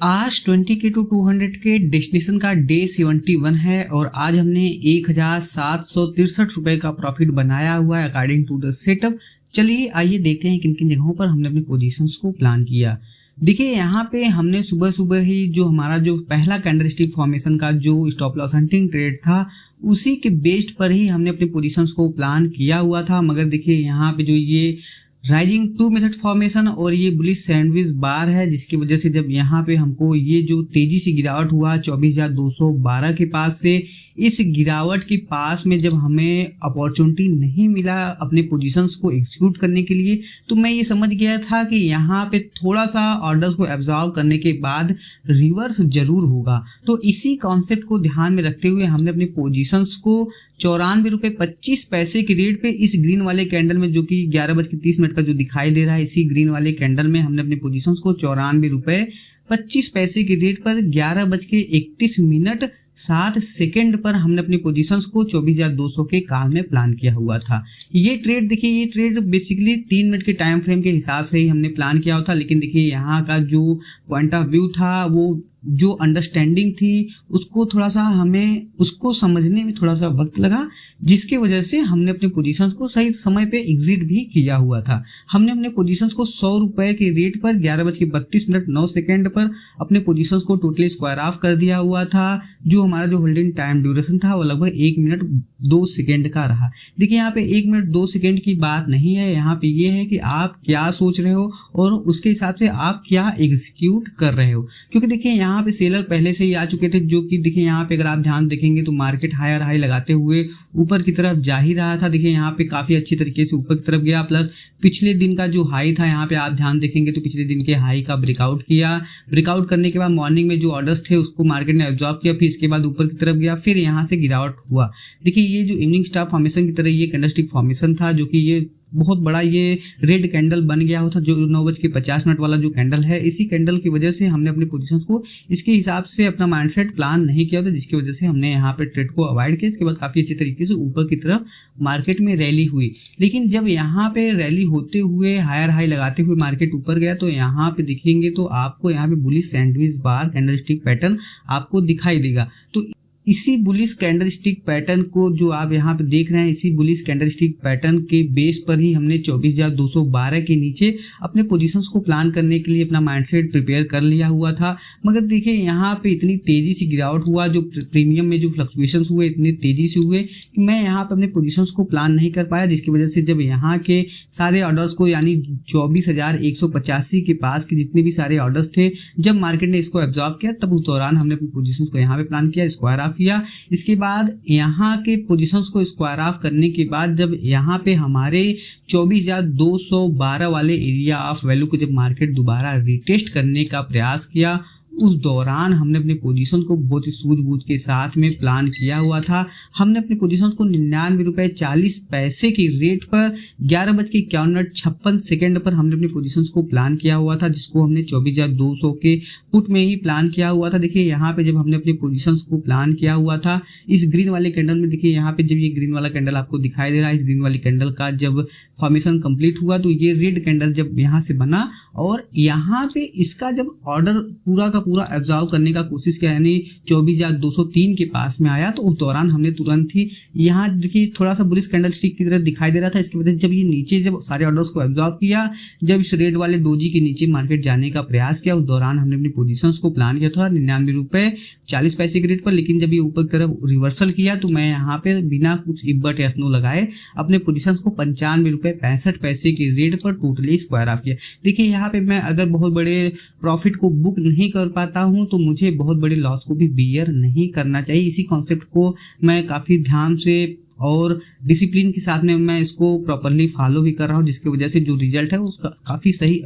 आज 20K to 200 के destination का डे 71 है और आज हमने 1763 रुपए का प्रॉफिट बनाया हुआ है अकॉर्डिंग टू द सेटअप। चलिए आइए देखते हैं किन किन जगहों पर हमने अपने पोजीशंस को प्लान किया। देखिए यहाँ पे हमने सुबह सुबह ही जो हमारा जो पहला कैंडलस्टिक फॉर्मेशन का जो स्टॉप लॉस हंटिंग ट्रेड था उसी के बेस्ड पर ही हमने अपने पोजीशंस को प्लान किया हुआ था। मगर देखिए यहाँ पे जो ये राइजिंग टू मेथड फॉर्मेशन और ये बुलिश सैंडविच बार है, जिसकी वजह से जब यहाँ पे हमको ये जो तेजी से गिरावट हुआ 24,212 के पास से, इस गिरावट के पास में जब हमें अपॉर्चुनिटी नहीं मिला अपने पोजीशंस को एग्जीक्यूट करने के लिए, तो मैं ये समझ गया था कि यहाँ पे थोड़ा सा ऑर्डर्स को एब्जॉर्व करने के बाद रिवर्स जरूर होगा। तो इसी कॉन्सेप्ट को ध्यान में रखते हुए हमने अपने पोजीशंस को 94.25 के रेट पे इस ग्रीन वाले कैंडल में, जो कि 11:30 का जो दिखाई दे रहा है, इसी ग्रीन वाले कैंडल में हमने अपने पोजीशंस को 94.25 के रेट पर 11:31 पर हमने अपनी पोजीशंस को 24,200 के काल में प्लान किया हुआ था। ये ट्रेड देखिए, ये ट्रेड बेसिकली 3 मिनट के टाइम फ्रेम के हिसाब से ही हमने प्लान किया हुआ था। लेकिन देखिए यहाँ का जो पॉइंट ऑफ व्यू था, वो जो अंडरस्टैंडिंग थी, उसको थोड़ा सा हमें उसको समझने में थोड़ा सा वक्त लगा, जिसकी वजह से हमने अपने पोजीशंस को सही समय पे एग्जिट भी किया हुआ था। हमने अपने पोजीशंस को 100 रुपए के रेट पर 11:32 पर अपने पोजीशंस को टोटली स्क्वायर ऑफ कर दिया हुआ था। जो हमारा जो होल्डिंग टाइम ड्यूरेशन था वो लगभग 1 मिनट 2 सेकेंड का रहा। देखिए यहाँ पे 1 मिनट 2 सेकेंड की बात नहीं है, यहाँ पे ये है कि आप क्या सोच रहे हो और उसके हिसाब से आप क्या एग्जीक्यूट कर रहे हो। क्योंकि देखिए यहाँ पे सेलर पहले से ही आ चुके थे, जो कि देखिए यहाँ पे अगर आप ध्यान देखेंगे तो मार्केट हायर हाई लगाते हुए ऊपर की तरफ जा ही रहा था। देखिए यहाँ पे काफी अच्छी तरीके से ऊपर की तरफ गया, प्लस पिछले दिन का जो हाई था, यहाँ पे आप ध्यान देखेंगे तो पिछले दिन के हाई का ब्रेकआउट किया। ब्रेकआउट करने के बाद मॉर्निंग में जो ऑर्डर्स थे उसको मार्केट ने एब्जॉर्ब किया, फिर इसके बाद ऊपर की तरफ गया, फिर यहाँ से गिरावट हुआ। देखिए ये जो इवनिंग स्टार फॉर्मेशन की तरह ये कैंडलस्टिक फॉर्मेशन था, जो कि ये बहुत बड़ा ये रेड कैंडल बन गया होता, जो 9:50 वाला जो कैंडल है। इसी कैंडल की वजह से हमने अपने पोजीशंस को इसके हिसाब से अपना माइंडसेट प्लान नहीं किया था, जिसकी वजह से हमने यहाँ पे ट्रेड को अवॉइड किया। इसके बाद काफी अच्छी तरीके से ऊपर की तरफ मार्केट में रैली हुई। लेकिन जब यहाँ पे रैली होते हुए हायर हाई लगाते हुए मार्केट ऊपर गया, तो यहाँ पे दिखेंगे तो आपको यहाँ पे बुलिश सैंडविच बार कैंडलस्टिक पैटर्न आपको दिखाई देगा। तो इसी बुलिश कैंडलस्टिक पैटर्न को जो आप यहाँ पे देख रहे हैं, इसी बुलिश कैंडलस्टिक पैटर्न के बेस पर ही हमने 24,212 के नीचे अपने पोजीशंस को प्लान करने के लिए अपना माइंडसेट प्रिपेयर कर लिया हुआ था। मगर देखिए यहाँ पे इतनी तेजी से गिरावट हुआ, जो प्रीमियम में जो फ्लक्चुएशंस हुए इतनी तेजी से हुए कि मैं यहाँ पे अपने पोजीशंस को प्लान नहीं कर पाया, जिसकी वजह से जब यहाँ के सारे ऑर्डर्स को, यानी 24,185 के पास के जितने भी सारे ऑर्डर्स थे, जब मार्केट ने इसको एब्जॉर्ब किया, तब उस दौरान हमने अपनी पोजीशंस को यहाँ पे प्लान किया, स्क्वायर किया। इसके बाद यहाँ के पोजीशंस को स्क्वायर ऑफ करने के बाद जब यहाँ पे हमारे 24,212 वाले एरिया ऑफ वैल्यू को जब मार्केट दोबारा रिटेस्ट करने का प्रयास किया, उस दौरान हमने अपने पोजीशन को बहुत ही सूझबूझ के साथ में प्लान किया हुआ था। हमने अपने पोजीशन को 99.40 के रेट पर 11:51 पर हमने अपने पोजीशंस को प्लान किया हुआ था, जिसको हमने 24,200 के पुट में ही प्लान किया हुआ था। देखिए यहाँ पे जब हमने अपने पोजीशंस को प्लान किया हुआ था इस ग्रीन वाले कैंडल में, देखिए यहाँ पे जब ये ग्रीन वाला कैंडल आपको दिखाई दे रहा है, इस ग्रीन वाले कैंडल का जब फॉर्मेशन कंप्लीट हुआ तो ये रेड कैंडल जब यहाँ से बना और यहाँ पे इसका जब ऑर्डर पूरा का पूरा एब्जॉर्व करने का कोशिश किया, यानी 24,203 के पास में आया, तो उस दौरान हमने तुरंत ही यहाँ देखिए थोड़ा सा बुलिश कैंडलस्टिक की तरह दिखाई दे रहा था। इसकी वजह से जब ये नीचे जब सारे ऑर्डर्स को एब्जॉर्व किया, जब इस रेड वाले डोजी के नीचे मार्केट जाने का प्रयास किया, उस दौरान हमने अपनी पोजीशंस को प्लान किया था 99.40 के रेट पर। लेकिन जब ये ऊपर की तरफ रिवर्सल किया तो मैं यहाँ पे बिना कुछ इब्बट या स्नो लगाए अपने पोजीशंस को 95.65 के रेट पर टोटली स्क्वायर ऑफ किया। देखिए यहाँ पे मैं अगर बहुत बड़े प्रॉफिट को बुक नहीं कर पाता हूं तो मुझे बहुत बड़े लॉस को भी बियर नहीं करना चाहिए। इसी कॉन्सेप्ट को मैं काफी ध्यान से और डिसिप्लिन के साथ में मैं इसको प्रॉपरली फॉलो भी कर रहा हूं, जिसकी वजह से जो रिजल्ट है उसका काफी सही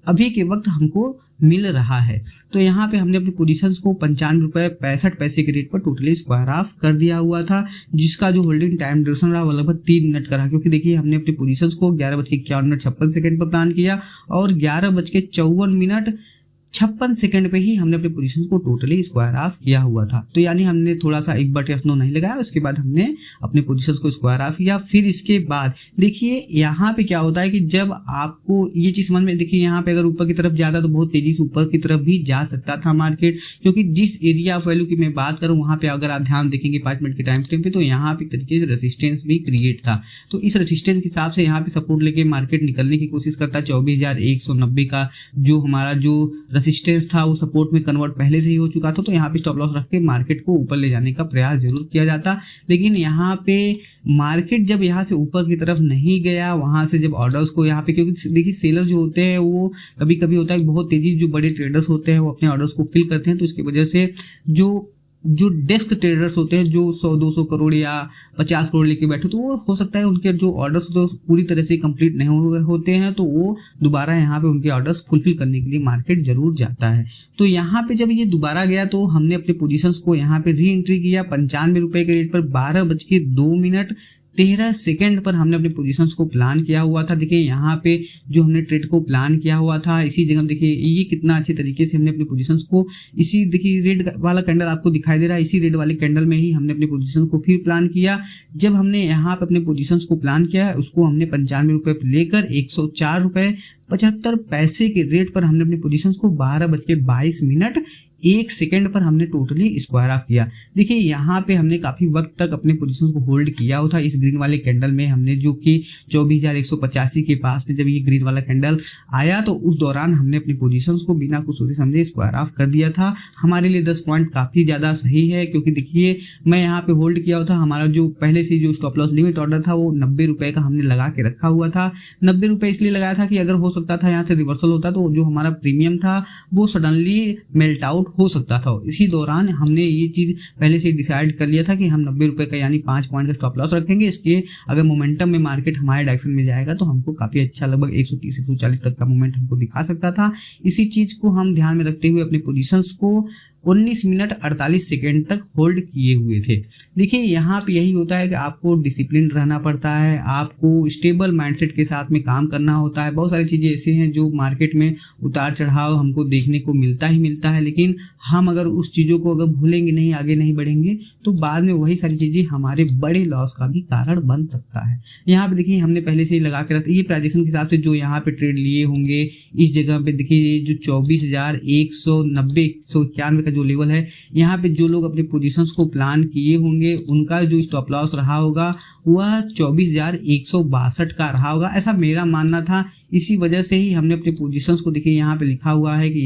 अभी के वक्त हमको मिल रहा है। तो यहाँ पे हमने अपनी पोजीशंस को 95.65 के रेट पर टोटली स्क्वायर ऑफ कर दिया हुआ था, जिसका जो होल्डिंग टाइम ड्यूरेशन रहा वो लगभग 3 मिनट का रहा। क्योंकि देखिए हमने अपनी पोजीशंस को 11:51 पर प्लान किया और 11:54 56 सेकंड पे ही हमने अपने पोजीशन को टोटली स्क्वायर ऑफ किया हुआ था। तो यानी हमने थोड़ा सा 1/F9 नहीं लगाया, उसके बाद हमने अपने पोजीशन को स्क्वायर ऑफ किया। फिर इसके बाद देखिए यहाँ पे क्या होता है कि जब आपको ये चीज समझ में, देखिए यहाँ पे अगर ऊपर की तरफ जाता तो बहुत तेजी से ऊपर की तरफ भी जा सकता था मार्केट, क्योंकि जिस एरिया ऑफ वैल्यू की मैं बात करूं वहां पे अगर आप ध्यान देखेंगे 5 मिनट के टाइम फ्रेम पे, तो यहाँ पे तरीके से रेजिस्टेंस भी क्रिएट था। तो इस रेजिस्टेंस के हिसाब से यहाँ पे सपोर्ट लेके मार्केट निकलने की कोशिश करता। 24,190 का जो हमारा जो रेजिस्टेंस था वो सपोर्ट में कन्वर्ट पहले से ही हो चुका था, तो यहाँ पे स्टॉप लॉस रख के मार्केट को ऊपर ले जाने का प्रयास जरूर किया जाता। लेकिन यहाँ पे मार्केट जब यहाँ से ऊपर की तरफ नहीं गया, वहां से जब ऑर्डर्स को यहाँ पे, क्योंकि देखिए सेलर जो होते हैं वो कभी कभी होता है बहुत तेजी, जो बड़े ट्रेडर्स होते हैं वो अपने ऑर्डर्स को फिल करते हैं, तो इसकी वजह से जो डेस्क ट्रेडर्स होते हैं जो 100-200 करोड़ या 50 करोड़ लेके बैठे, तो वो हो सकता है उनके जो ऑर्डर्स तो पूरी तरह से कंप्लीट नहीं होते हैं, तो वो दोबारा यहाँ पे उनके ऑर्डर्स फुलफिल करने के लिए मार्केट जरूर जाता है। तो यहाँ पे जब ये दोबारा गया तो हमने अपने पोजीशंस को यहाँ पे री एंट्री किया 95 रुपए के रेट पर 12:02 पर हमने अपने पोजीशंस को प्लान किया हुआ था। देखिए यहाँ पे जो हमने ट्रेड को प्लान किया हुआ था, इसी जगह देखिए ये कितना अच्छे तरीके से हमने अपने पोजीशंस को, इसी देखिए रेड वाला कैंडल आपको दिखाई दे रहा है, इसी रेड वाले कैंडल में ही हमने अपने पोजीशन को फिर प्लान किया। जब हमने यहाँ पे अपने पोजीशंस को प्लान किया, उसको हमने 95 रुपए लेकर 104 रुपए 75 पैसे के रेट पर हमने अपने पोजीशंस को 12:22 पर हमने टोटली स्क्वायर ऑफ किया। देखिए यहाँ पे हमने काफी वक्त तक अपने पोजीशंस को होल्ड किया हुआ था। इस ग्रीन वाले कैंडल में हमने जो कि 24,185 के पास में जब ये ग्रीन वाला कैंडल आया, तो उस दौरान हमने अपनी पोजीशंस को बिना कुछ सोचे समझे स्क्वायर ऑफ कर दिया था। हमारे लिए 10 पॉइंट काफी ज्यादा सही है, क्योंकि देखिए मैं यहाँ पे होल्ड किया हुआ था। हमारा जो पहले से जो स्टॉप लॉस लिमिट ऑर्डर था वो 90 रुपए का हमने लगा के रखा हुआ था। 90 रुपए इसलिए लगाया था कि अगर हो सकता था यहाँ से रिवर्सल होता तो जो हमारा प्रीमियम था वो सडनली मेल्ट आउट हो सकता था। इसी दौरान हमने ये चीज पहले से डिसाइड कर लिया था कि हम 90 रुपए का यानी 5 पॉइंट का स्टॉप लॉस रखेंगे। इसके अगर मोमेंटम में मार्केट हमारे डायरेक्शन में जाएगा तो हमको काफी अच्छा लगभग 130-140 तक का मोमेंट हमको दिखा सकता था। इसी चीज को हम ध्यान में रखते हुए अपने पोजीशंस को 19 मिनट 48 सेकेंड तक होल्ड किए हुए थे। देखिए यहाँ पे यही होता है कि आपको डिसिप्लिन रहना पड़ता है, आपको स्टेबल माइंडसेट के साथ में काम करना होता है। बहुत सारी चीजें ऐसी हैं जो मार्केट में उतार चढ़ाव हमको देखने को मिलता ही मिलता है, लेकिन हम अगर उस चीजों को अगर भूलेंगे नहीं, आगे नहीं बढ़ेंगे, तो बाद में वही सारी चीजें हमारे बड़े लॉस का भी कारण बन सकता है। यहाँ पे देखिए हमने पहले से ही लगा के रखा, ये प्राइजेशन के हिसाब से जो यहाँ पे ट्रेड लिए होंगे इस जगह पे देखिए जो 24,190-191 का जो लेवल है, यहाँ पे जो लोग अपने पोजीशंस को प्लान किए होंगे उनका जो स्टॉप लॉस रहा होगा वह 24,162 का रहा होगा, ऐसा मेरा मानना था। इसी वजह से ही हमने अपने पोजीशंस को, देखिए यहाँ पे लिखा हुआ है कि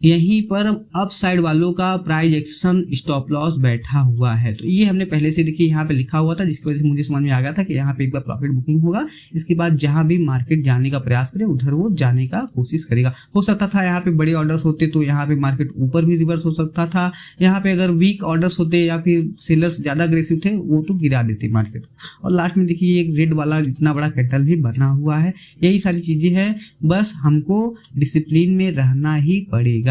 यहीं पर अप साइड वालों का प्राइस एक्शन स्टॉप लॉस बैठा हुआ है। तो ये हमने पहले से देखिए यहाँ पे लिखा हुआ था, जिसकी वजह से मुझे समझ में आ गया था कि यहाँ पे एक बार प्रॉफिट बुकिंग होगा, इसके बाद जहां भी मार्केट जाने का प्रयास करे उधर वो जाने का कोशिश करेगा। हो सकता था यहाँ पे बड़े ऑर्डर्स होते तो यहाँ पे मार्केट ऊपर भी रिवर्स हो सकता था। यहाँ पे अगर वीक ऑर्डर्स होते या फिर सेलर्स ज्यादा अग्रेसिव थे वो तो गिरा देते मार्केट। और लास्ट में देखिए एक रेड वाला इतना बड़ा कैंडल भी बना हुआ है। यही सारी चीजें हैं, बस हमको डिसिप्लिन में रहना ही पड़ेगा।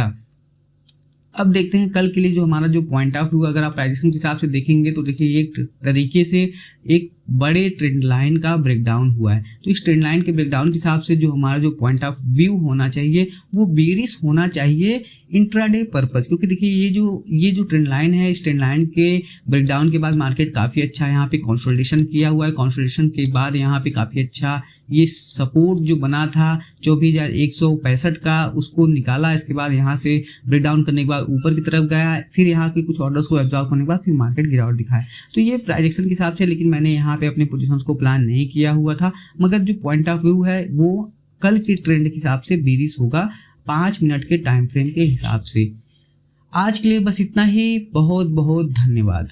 अब देखते हैं कल के लिए जो हमारा जो पॉइंट ऑफ व्यू, अगर आप प्राइजेशन के हिसाब से देखेंगे तो देखिए एक तरीके से एक बड़े ट्रेंड लाइन का ब्रेकडाउन हुआ है। तो इस ट्रेंड लाइन के ब्रेकडाउन के हिसाब से जो हमारा जो पॉइंट ऑफ व्यू होना चाहिए वो बेरिश होना चाहिए इंट्राडे पर्पस, क्योंकि देखिए ये जो ट्रेंड लाइन है, इस ट्रेंड लाइन के ब्रेकडाउन के बाद मार्केट काफी अच्छा यहाँ पे कंसोलिडेशन किया हुआ है। कंसोलिडेशन के बाद यहाँ पे काफी अच्छा ये सपोर्ट जो बना था 24,165 का, उसको निकाला। इसके बाद यहाँ से ब्रेकडाउन करने के बाद ऊपर की तरफ गया, फिर यहाँ के कुछ ऑर्डर्स को एब्जॉर्ब करने के बाद फिर मार्केट गिरावट दिखाया। तो ये प्राइजेक्शन के हिसाब से, लेकिन मैंने यहाँ पे अपने पोजीशंस को प्लान नहीं किया हुआ था, मगर जो पॉइंट ऑफ व्यू है वो कल के ट्रेंड के हिसाब से बेरिश होगा 5 मिनट के टाइम फ्रेम के हिसाब से। आज के लिए बस इतना ही। बहुत बहुत धन्यवाद।